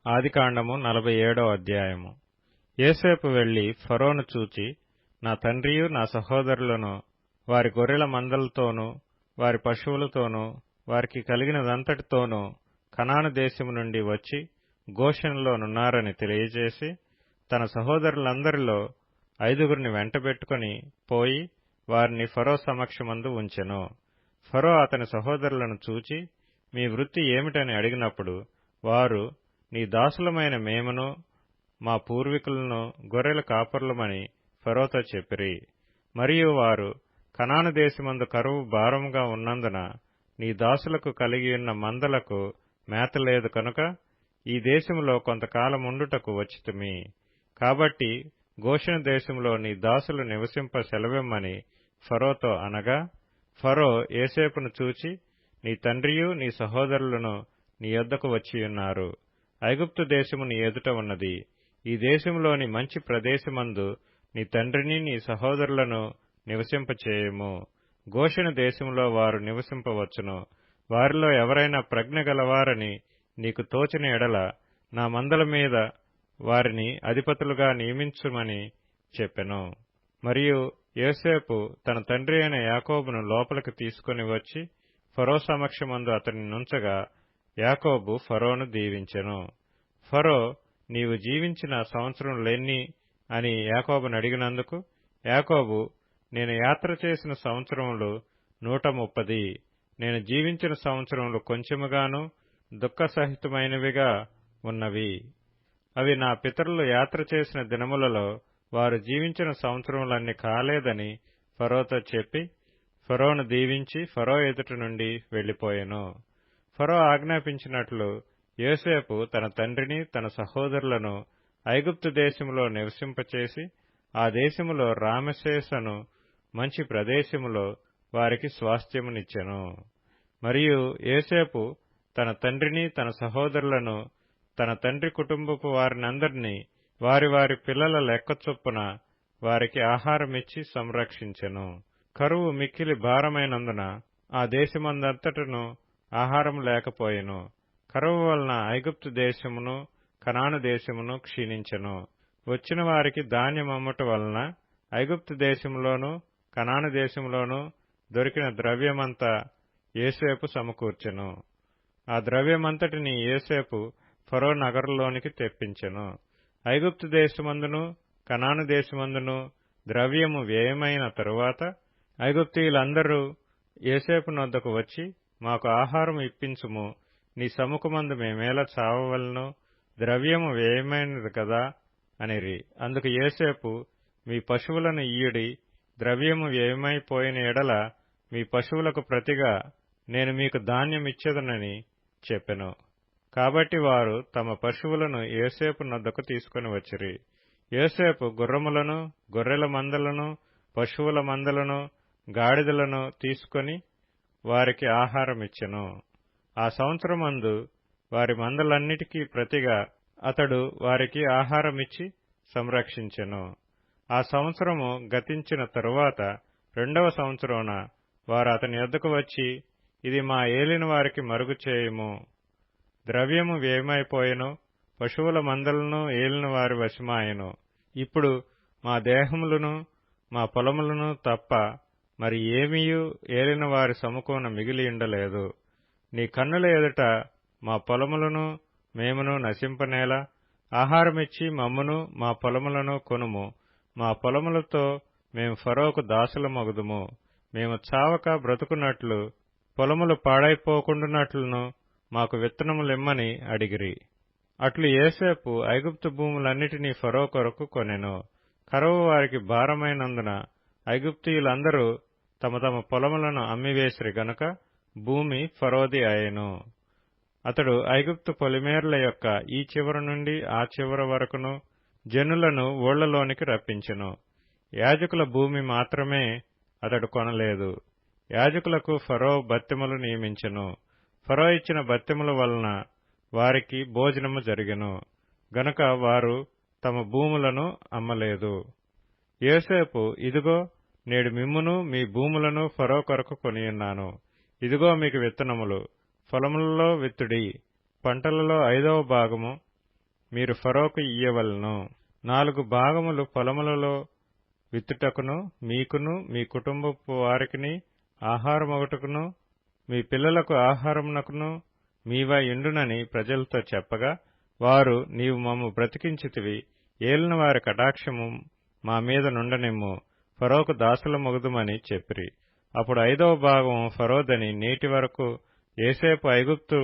ఆదికాండము 47వ అధ్యాయము. యోసేపు వెళ్లి ఫరోను చూచి, నా తండ్రియు నా సహోదరులను వారి గొర్రెల మందలతోనూ వారి పశువులతోనూ వారికి కలిగినదంతటితోనూ కనాను దేశము నుండి వచ్చి గోషెనులోనున్నారని తెలియజేసి, తన సహోదరులందరిలో 5 వెంటబెట్టుకుని పోయి వారిని ఫరో సమక్షమందు ఉంచెను. ఫరో అతని సహోదరులను చూచి, మీ వృత్తి ఏమిటని అడిగినప్పుడు వారు, నీ దాసులమైన మేమును మా పూర్వీకులను గొర్రెల కాపరులమని ఫరోతో చెప్పిరి. మరియు వారు, కనాను దేశమందు కరువు భారముగా ఉన్నందున నీ దాసులకు కలిగియున్న మందలకు మేత లేదు కనుక ఈ దేశములో కొంతకాలముండుటకు వచ్చితిమి. కాబట్టి గోషెను దేశంలో నీ దాసులు నివసింప సెలవిమ్మని ఫరోతో అనగా, ఫరో యోసేపును చూచి, నీ తండ్రియు నీ సహోదరులను నీ యొద్దకు వచ్చియున్నారు. ఐగుప్తు దేశము నీ ఎదుట ఉన్నది. ఈ దేశంలోని మంచి ప్రదేశమందు నీ తండ్రిని నీ సహోదరులను నివసింపచేయము. గోషెను దేశంలో వారు నివసింపవచ్చును. వారిలో ఎవరైనా ప్రజ్ఞ గలవారని నీకు తోచిన ఎడల నా మందల మీద వారిని అధిపతులుగా నియమించుమని చెప్పెను. మరియు యోసేపు తన తండ్రి అయిన యాకోబును లోపలికి తీసుకుని వచ్చి ఫరో సమక్షమందు అతని నుంచగా, యాకోబు ఫరోను దీవించెను. ఫరో, నీవు జీవించిన సంవత్సరములెన్ని అని యాకోబును అడిగినందుకు యాకోబు, నేను యాత్ర చేసిన సంవత్సరములు 130, నేను జీవించిన సంవత్సరములు కొంచెముగాను దుఃఖసహితమైనవిగా ఉన్నవి. అవి నా పితరులు యాత్ర చేసిన దినములలో వారు జీవించిన సంవత్సరములన్నీ కాలేదని ఫరోతో చెప్పి ఫరోను దీవించి ఫరో ఎదుట నుండి వెళ్లిపోయెను. ఫరో ఆజ్ఞాపించినట్లు యోసేపు తన తండ్రిని తన సహోదరులను ఐగుప్తు దేశములో నివసింపచేసి ఆ దేశములో రామసేసను మంచి ప్రదేశములో వారికి స్వాస్థ్యమునిచ్చెను. మరియు యోసేపు తన తండ్రిని తన సహోదరులను తన తండ్రి కుటుంబపు వారినందరినీ వారి వారి పిల్లల లెక్క చొప్పున వారికి ఆహారమిచ్చి సంరక్షించెను. కరువు మిక్కిలి భారమైనందున ఆ దేశమందంతటను ఆహారము లేకపోయెను. కరువు వలన ఐగుప్తు దేశమును కనాను దేశమును క్షీణించెను. వచ్చిన వారికి ధాన్యమమ్ముట వలన ఐగుప్తు దేశములోను కనాను దేశములోను దొరికిన ద్రవ్యమంతా యోసేపు సమకూర్చెను. ఆ ద్రవ్యమంతటిని యోసేపు ఫరో నగరులోనికి తెప్పించెను. ఐగుప్తు దేశమందును కనాను దేశమందును ద్రవ్యము వ్యయమైన తరువాత ఐగుప్తీయులందరూ యోసేపు నొద్దకు వచ్చి, మాకు ఆహారం ఇప్పించుము, నీ సముఖమందు మేమేలా చావవలెను, ద్రవ్యము వ్యయమైనది కదా అనిరి. అందుకు యోసేపు, మీ పశువులను ఇయ్యుడి, ద్రవ్యము వ్యయమైపోయిన ఎడల మీ పశువులకు ప్రతిగా నేను మీకు ధాన్యమిచ్చెదనని చెప్పెను. కాబట్టి వారు తమ పశువులను యోసేపు నొద్దకు తీసుకుని వచ్చిరి. యోసేపు గుర్రములను గొర్రెల మందలను పశువుల మందలను గాడిదలను తీసుకొని వారికి ఆహారమిచ్చెను. ఆ సంవత్సరమందు వారి మందలన్నిటికీ ప్రతిగా అతడు వారికి ఆహారమిచ్చి సంరక్షించెను. ఆ సంవత్సరము గతించిన తరువాత 2వ సంవత్సరమున వారు అతని యొద్దకు వచ్చి, ఇది మా ఏలిన వారికి మరుగు చేయుము, ద్రవ్యము వ్యయమైపోయెను, పశువుల మందలను ఏలిన వారి వశమాయెను. ఇప్పుడు మా దేహములను మా పొలములను తప్ప మరి ఏమీయూ ఏలిన వారి సముఖమున మిగిలియుండలేదు. నీ కన్నుల ఎదుట మా పొలములను మేమును నశింపనేలా ఆహారమిచ్చి మమ్మును మా పొలములను కొనుము. మా పొలములతో మేము ఫరోకు దాసులమగుదుము. మేము చావక బ్రతుకున్నట్లు పొలములు పాడైపోకుండునట్లును మాకు విత్తనములిమ్మని అడిగిరి. అట్లు యోసేపు ఐగుప్తు భూములన్నిటినీ ఫరో కొరకు కొనెను. కరువు వారికి భారమైనందున ఐగుప్తీయులందరూ తమ తమ పొలములను అమ్మివేసిరి గనుక భూమి ఫరోది అయెను. అతడు ఐగుప్తు పొలిమేర్ల యొక్క ఈ చివర నుండి ఆ చివర వరకును జనులను ఊళ్లలోనికి రప్పించెను. యాజకుల భూమి మాత్రమే అతడు కొనలేదు. యాజకులకు ఫరో బత్తెములు నియమించెను. ఫరో ఇచ్చిన బత్తెముల వలన వారికి భోజనము జరిగెను గనుక వారు తమ భూములను అమ్మలేదు. యోసేపు, ఇదిగో నేడు మిమ్మును మీ భూములను ఫరో కొరకు కొనియున్నాను. ఇదిగో మీకు విత్తనములు, పొలములలో విత్తుడి, పంటలలో 5వ భాగము మీరు ఫరోకు ఇయ్యవలెను. 4 భాగములు పొలములలో విత్తుటకును, మీకును మీ కుటుంబపు వారికిని ఆహారమొగటుకును, మీ పిల్లలకు ఆహారమునకును మీవై యుండునని ప్రజలతో చెప్పగా, వారు, నీవు మమ్ము బ్రతికించితివి, ఏలిన వారి కటాక్షము మా మీద నుండనిమ్ము, ఫరోకు దాసులమొగుదుమని చెప్పిరి. అప్పుడు 5వ భాగము ఫరోదని నేటి వరకు యోసేపు ఐగుప్తు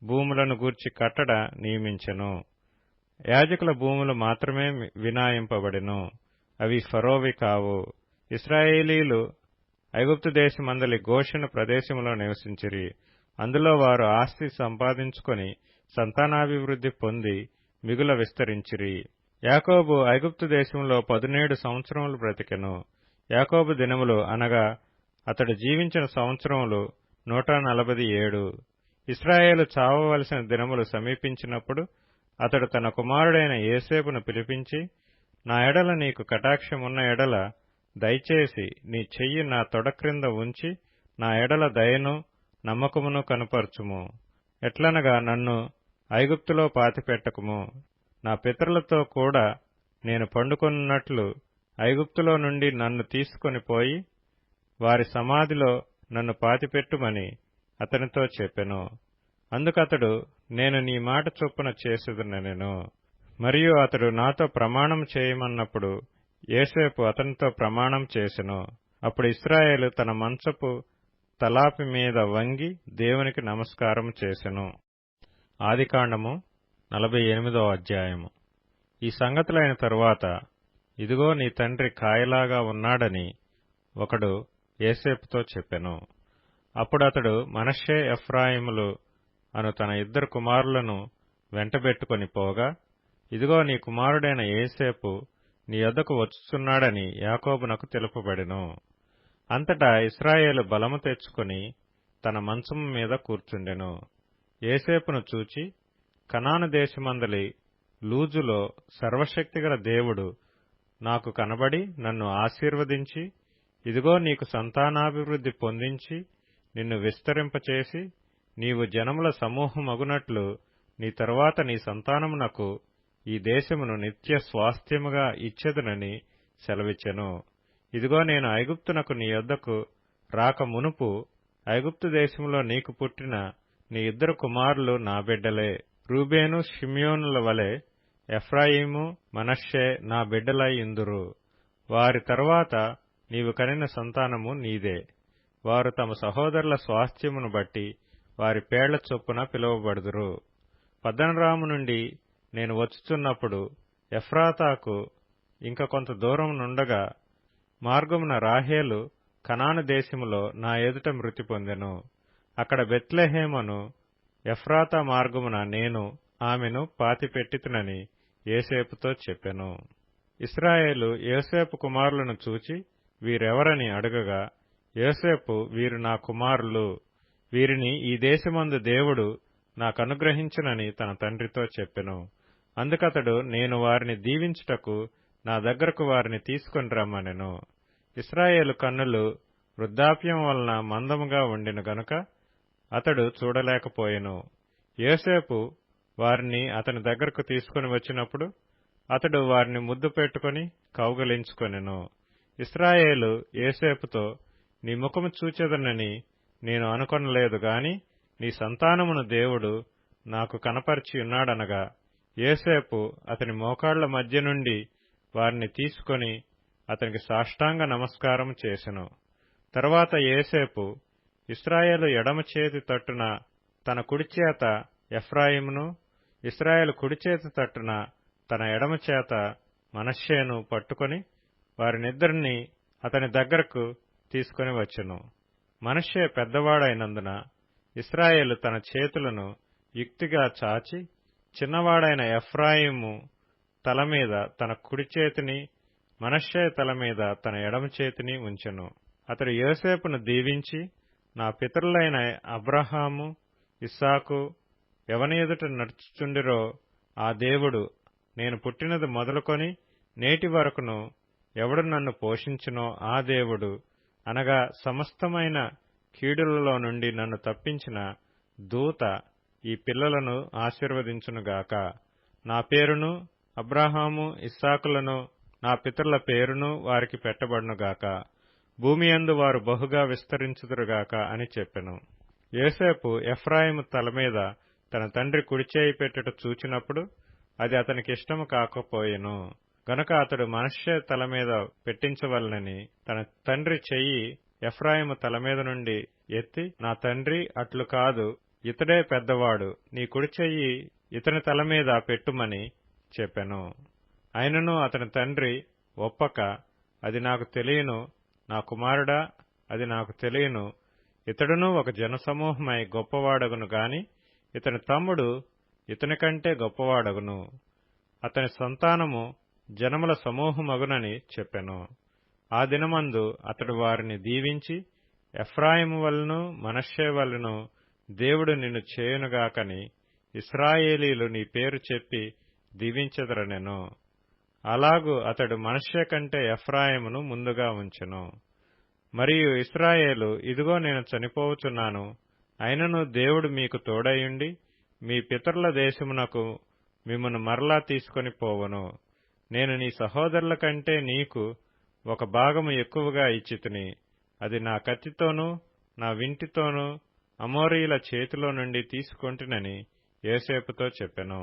భూములను గూర్చి కట్టడ నియమించెను. యాజకుల భూములు మాత్రమే వినాయింపబడెను, అవి ఫరోవి కావు. ఇశ్రాయేలీలు ఐగుప్తు దేశమందలి గోషెను ప్రదేశములో నివసించిరి. అందులో వారు ఆస్తి సంపాదించుకొని సంతానాభివృద్ధి పొంది మిగుల విస్తరించిరి. యాకోబు ఐగుప్తు దేశంలో 17 సంవత్సరములు బ్రతికెను. యాకోబు దినములు అనగా అతడు జీవించిన సంవత్సరములు 147. ఇశ్రాయేలు చావవలసిన దినములు సమీపించినప్పుడు అతడు తన కుమారుడైన యోసేపును పిలిపించి, నా ఎడల నీకు కటాక్షమున్న ఎడల దయచేసి నీ చెయ్యి నా తొడ క్రింద ఉంచి నా ఎడల దయను నమ్మకమును కనుపర్చుము. ఎట్లనగా నన్ను ఐగుప్తులో పాతిపెట్టకుము. నా పితరులతో కూడా నేను పండుకొనున్నట్లు ఐగుప్తులో నుండి నన్ను తీసుకొని పోయి వారి సమాధిలో నన్ను పాతిపెట్టుమని అతనితో చెప్పెను. అందుకతడు, నేను నీ మాట చొప్పున చేసేదనెను. మరియు అతడు నాతో ప్రమాణం చేయమన్నప్పుడు యోసేపు అతనితో ప్రమాణం చేసెను. అప్పుడు ఇశ్రాయేలు తన మంచపు తలాపి మీద వంగి దేవునికి నమస్కారం చేసెను. ఆదికాండము 48వ అధ్యాయము. ఈ సంగతులైన తరువాత, ఇదిగో నీ తండ్రి కాయలాగా ఉన్నాడని ఒకడు యోసేపుతో చెప్పెను. అప్పుడతడు మనష్షే ఎఫ్రాయిములు అను తన 2 కుమారులను వెంటబెట్టుకొని పోగా, ఇదిగో నీ కుమారుడైన యోసేపు నీ యొద్దకు వచ్చుచున్నాడని యాకోబునకు తెలుపబడెను. అంతటా ఇశ్రాయేలు బలము తెచ్చుకొని తన మంచము మీద కూర్చుండెను. యోసేపును చూచి, కనాను దేశమందలి లూజులో సర్వశక్తిగల దేవుడు నాకు కనబడి నన్ను ఆశీర్వదించి, ఇదిగో నీకు సంతానాభివృద్ధి పొందించి నిన్ను విస్తరింపచేసి నీవు జనముల సమూహమగునట్లు నీ తరువాత నీ సంతానమునకు ఈ దేశమును నిత్య స్వాస్థ్యముగా ఇచ్చెదనని సెలవిచ్చెను. ఇదిగో నేను ఐగుప్తునకు నీ యొద్దకు రాక మునుపు ఐగుప్తు దేశంలో నీకు పుట్టిన నీ 2 కుమారులు నా బిడ్డలే. రూబేను షిమ్యోనుల వలె ఎఫ్రాయిము మనష్షే నా బిడ్డలై ఇందురు. వారి తరువాత నీవు కనిన సంతానము నీదే. వారు తమ సహోదరుల స్వాస్థ్యమును బట్టి వారి పేళ్ల చొప్పున పిలువబడుదురు. పద్దనరాము నుండి నేను వచ్చుచున్నప్పుడు ఎఫ్రాతాకు ఇంక కొంత దూరం నుండగా మార్గమున రాహేలు కనాను దేశములో నా ఎదుట మృతి పొందెను. అక్కడ బెత్లెహేమును ఎఫ్రాతా మార్గమున నేను ఆమెను పాతిపెట్టితునని యోసేపుతో చెప్పెను. ఇశ్రాయేలు యోసేపు కుమారులను చూచి వీరెవరని అడగగా, యోసేపు, వీరు నా కుమారులు, వీరిని ఈ దేశమందు దేవుడు నాకనుగ్రహించునని తన తండ్రితో చెప్పెను. అందుకతడు, నేను వారిని దీవించుటకు నా దగ్గరకు వారిని తీసుకొని రమ్మనెను. ఇశ్రాయేలు కన్నులు వృద్ధాప్యం వలన మందముగా ఉండిన గనుక అతడు చూడలేకపోయెను. యోసేపు వారిని అతని దగ్గరకు తీసుకుని వచ్చినప్పుడు అతడు వారిని ముద్దు పెట్టుకుని కౌగలించుకొనెను. ఇశ్రాయేలు యోసేపుతో, నీ ముఖము చూచెదనని నేను అనుకొనలేదు గాని నీ సంతానమును దేవుడు నాకు కనపరిచి ఉన్నాడనగా, యోసేపు అతని మోకాళ్ల మధ్య నుండి వారిని తీసుకొని అతనికి సాష్టాంగ నమస్కారం చేసెను. తరువాత యోసేపు ఇశ్రాయేలు ఎడమ చేతి తట్టున తన కుడిచేత ఎఫ్రాయిమును, ఇశ్రాయేలు కుడిచేతి తట్టున తన ఎడమ చేత మనష్షేను పట్టుకొని వారినిద్దరినీ అతని దగ్గరకు తీసుకొని వచ్చెను. మనష్షే పెద్దవాడైనందున ఇశ్రాయేలు తన చేతులను యుక్తిగా చాచి చిన్నవాడైన ఎఫ్రాయిము తల మీద తన కుడి చేతిని, మనష్షే తల మీద తన ఎడమ చేతిని ఉంచెను. అతడు యోసేపును దీవించి, నా పితరులైన అబ్రహాము, ఇస్సాకు ఎవని ఎదుట నడుచుచుండిరో ఆ దేవుడు, నేను పుట్టినది మొదలుకొని నేటి వరకును ఎవడు నన్ను పోషించునో ఆ దేవుడు, అనగా సమస్తమైన కీడులలో నుండి నన్ను తప్పించిన దూత ఈ పిల్లలను ఆశీర్వదించునుగాక. నా పేరును అబ్రాహాము ఇస్సాకులను నా పితరుల పేరును వారికి పెట్టబడునుగాక. భూమియందు వారు బహుగా విస్తరించుదురుగాక అని చెప్పెను. యోసేపు ఎఫ్రాయిము తలమీద తన తండ్రి కుడిచేయి పెట్టుట చూచినప్పుడు అది అతనికి ఇష్టము కాకపోయెను. గనుక అతడు మనష్షే తలమీద పెట్టించవలనని తన తండ్రి చెయ్యి ఎఫ్రాయిము తలమీద నుండి ఎత్తి, నా తండ్రి, అట్లు కాదు, ఇతడే పెద్దవాడు, నీ కుడిచెయ్యి ఇతని తలమీద పెట్టుమని చెప్పెను. అయినను అతని తండ్రి ఒప్పక, అది నాకు తెలియను, నా కుమారుడా, అది నాకు తెలియను, ఇతడును ఒక జనసమూహమై గొప్పవాడగును గాని ఇతని తమ్ముడు ఇతని కంటే గొప్పవాడగును, అతని సంతానము జనముల సమూహమగునని చెప్పెను. ఆ దినమందు అతడు వారిని దీవించి, ఎఫ్రాయిము వలెను మనష్షే వలెను దేవుడు నిన్ను చేయునుగాకని ఇశ్రాయేలీలు నీ పేరు చెప్పి దీవించెదరనెను. అలాగు అతడు మనష్షే కంటే ఎఫ్రాయిమును ముందుగా ఉంచెను. మరియు ఇశ్రాయేలు, ఇదిగో నేను చనిపోవచున్నాను, అయినను దేవుడు మీకు తోడయుండి మీ పితరుల దేశమునకు మిమ్మును మరలా తీసుకొని పోవును. నేను నీ సహోదరుల కంటే నీకు ఒక భాగము ఎక్కువగా ఇచ్చితిని, అది నా కత్తితోనూ నా వింటితోనూ అమోరీయుల చేతిలో నుండి తీసుకొంటినని యోసేపుతో చెప్పెను.